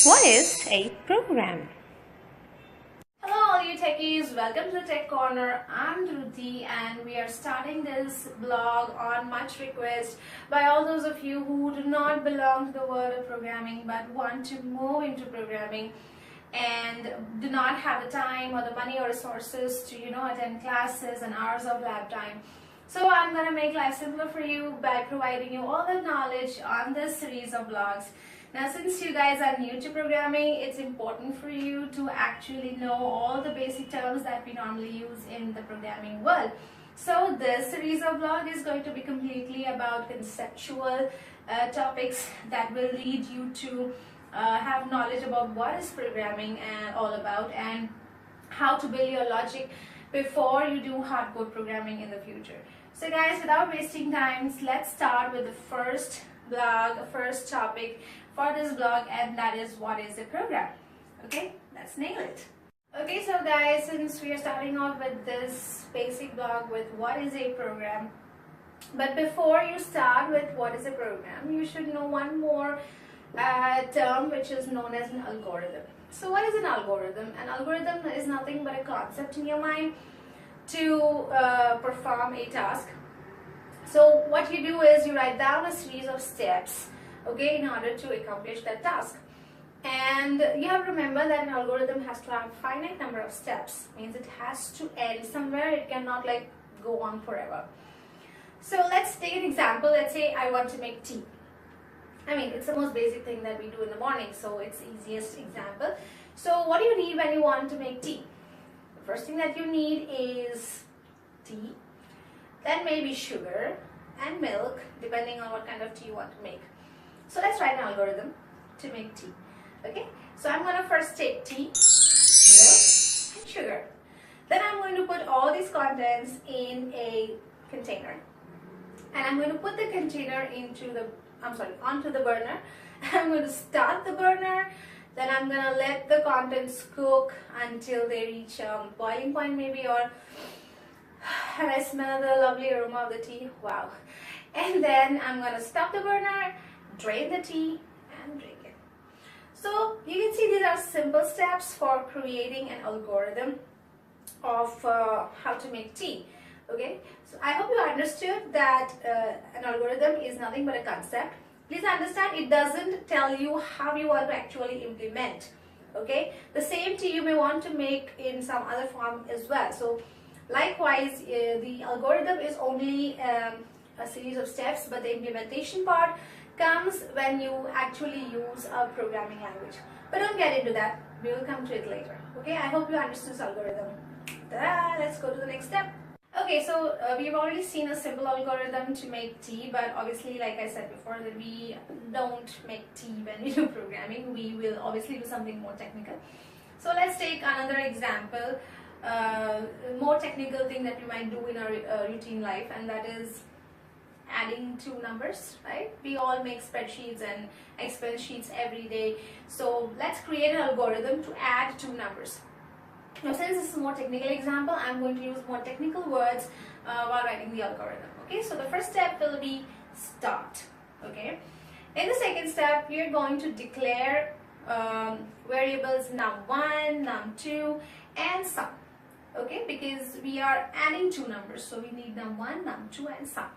What is a program? Hello all you techies, welcome to the Tech Corner. I'm Dhruti and we are starting this blog on much request by all those of you who do not belong to the world of programming but want to move into programming and do not have the time or the money or resources to attend classes and hours of lab time. So I'm going to make life simpler for you by providing you all the knowledge on this series of blogs. Now, since you guys are new to programming, it's important for you to actually know all the basic terms that we normally use in the programming world. So this series of blog is going to be completely about conceptual topics that will lead you to have knowledge about what is programming and all about and how to build your logic before you do hardcore programming in the future. So guys, without wasting time, let's start with the first topic for this blog, and that is what is a program. Okay, let's nail it. Okay, so guys, since we are starting off with this basic blog with what is a program, but before you start with what is a program, you should know one more term which is known as an algorithm. So what is an algorithm? An algorithm is nothing but a concept in your mind to perform a task. So what you do is you write down a series of steps, okay, in order to accomplish that task. And you have to remember that an algorithm has to have a finite number of steps. Means it has to end somewhere. It cannot like go on forever. So let's take an example. Let's say I want to make tea. I mean, it's the most basic thing that we do in the morning, so it's the easiest example. So what do you need when you want to make tea? The first thing that you need is tea, then maybe sugar and milk, depending on what kind of tea you want to make. So let's write an algorithm to make tea. Okay, so I'm going to first take tea, milk and sugar. Then I'm going to put all these contents in a container, and I'm going to put the container onto the burner. I'm going to start the burner. Then I'm going to let the contents cook until they reach boiling point maybe, and I smell the lovely aroma of the tea. Wow. And then I'm going to stop the burner, drain the tea and drink it. So you can see these are simple steps for creating an algorithm of how to make tea. Okay, so I hope you understood that an algorithm is nothing but a concept. Please understand, it doesn't tell you how you want to actually implement. Okay, the same tea you may want to make in some other form as well. So likewise, the algorithm is only a series of steps, but the implementation part comes when you actually use a programming language. But don't get into that, we will come to it later. Okay, I hope you understood this algorithm. Let's go to the next step. Okay, so we've already seen a simple algorithm to make tea, but obviously, like I said before, that we don't make tea when we do programming. We will obviously do something more technical. So let's take another example, more technical thing that we might do in our routine life, and that is adding two numbers, right? We all make spreadsheets and Excel sheets every day. So let's create an algorithm to add two numbers. Now, since this is a more technical example, I'm going to use more technical words while writing the algorithm. Okay, so the first step will be start. Okay, in the second step, we are going to declare variables num1, num2, and sum. Okay, because we are adding two numbers, so we need num1, num2, and sum.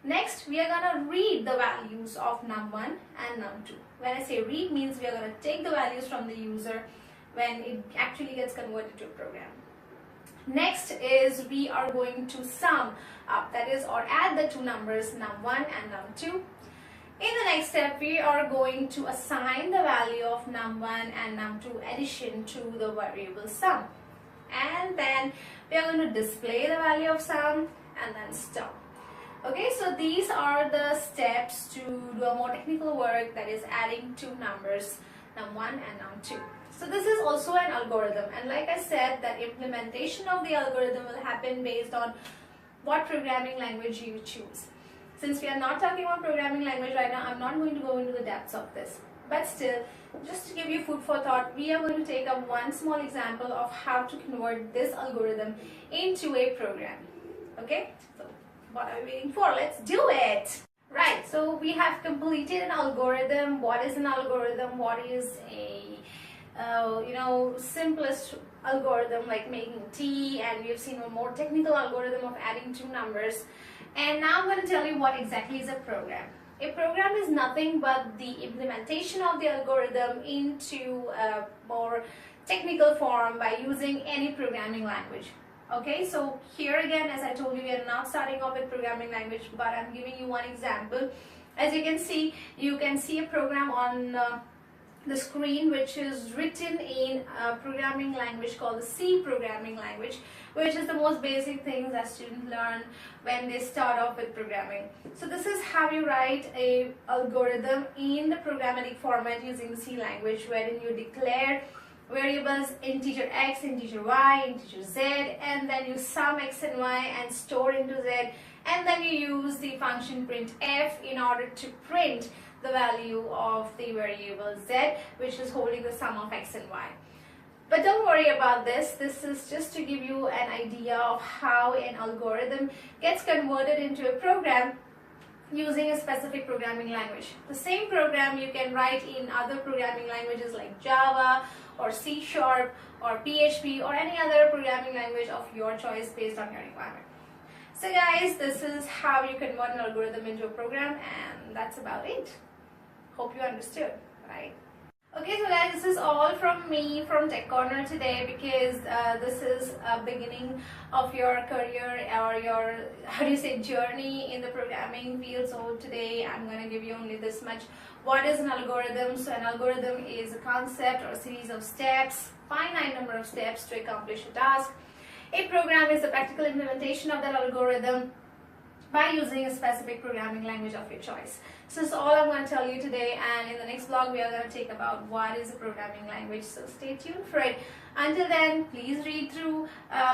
Next, we are going to read the values of num1 and num2. When I say read, means we are going to take the values from the user when it actually gets converted to a program. Next is we are going to sum up, that is, or add the two numbers num1 and num2. In the next step, we are going to assign the value of num1 and num2 addition to the variable sum. And then we are going to display the value of sum and then stop. Okay, so these are the steps to do a more technical work, that is adding two numbers num1 and num2. So this is also an algorithm, and like I said, that implementation of the algorithm will happen based on what programming language you choose. Since we are not talking about programming language right now, I'm not going to go into the depths of this. But still, just to give you food for thought, we are going to take up one small example of how to convert this algorithm into a program. Okay, so what are we waiting for? Let's do it. Right, so we have completed an algorithm. What is an algorithm? What is a simplest algorithm like making tea, and we've seen a more technical algorithm of adding two numbers. And now I'm going to tell you what exactly is a program. A program is nothing but the implementation of the algorithm into a more technical form by using any programming language. Okay, so here again, as I told you, we are not starting off with programming language, but I'm giving you one example. As you can see a program on the screen which is written in a programming language called the C programming language, which is the most basic things that students learn when they start off with programming. So this is how you write a algorithm in the programmatic format using the C language, wherein you declare variables integer x, integer y, integer z, and then you sum x and y and store into z, and then you use the function printf in order to print the value of the variable z, which is holding the sum of x and y. But don't worry about this. This is just to give you an idea of how an algorithm gets converted into a program using a specific programming language. The same program you can write in other programming languages like Java or C# or PHP or any other programming language of your choice based on your requirement. So guys, this is how you convert an algorithm into a program, and that's about it. Hope you understood, right? Okay, so guys, this is all from me from Tech Corner today, because this is a beginning of your career or your, journey in the programming field. So today I'm going to give you only this much. What is an algorithm? So an algorithm is a concept or a series of steps, finite number of steps to accomplish a task. A program is the practical implementation of that algorithm by using a specific programming language of your choice. So this is all I'm going to tell you today, and in the next vlog we are going to take about what is a programming language, so stay tuned for it. Until then, please read through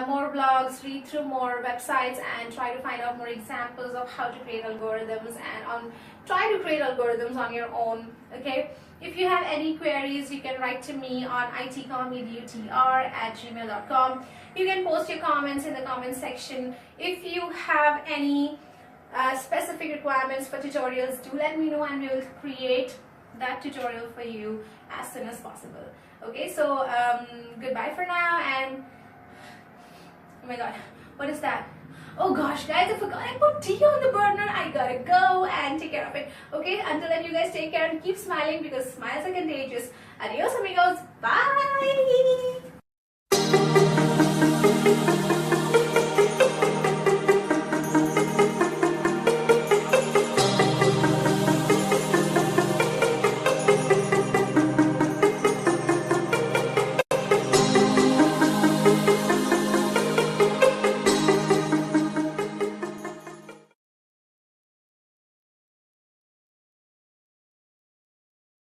more blogs, read through more websites, and try to find out more examples of how to create algorithms, and try to create algorithms on your own. Okay, if you have any queries, you can write to me on itcom@gmail.com. You can post your comments in the comment section. If you have any specific requirements for tutorials, do let me know, and we will create that tutorial for you as soon as possible. Okay, so goodbye for now, and oh my god, what is that? Oh gosh, guys, I forgot I put tea on the burner. I gotta go and take care of it. Okay, until then, you guys take care and keep smiling, because smiles are contagious. Adios amigos, bye.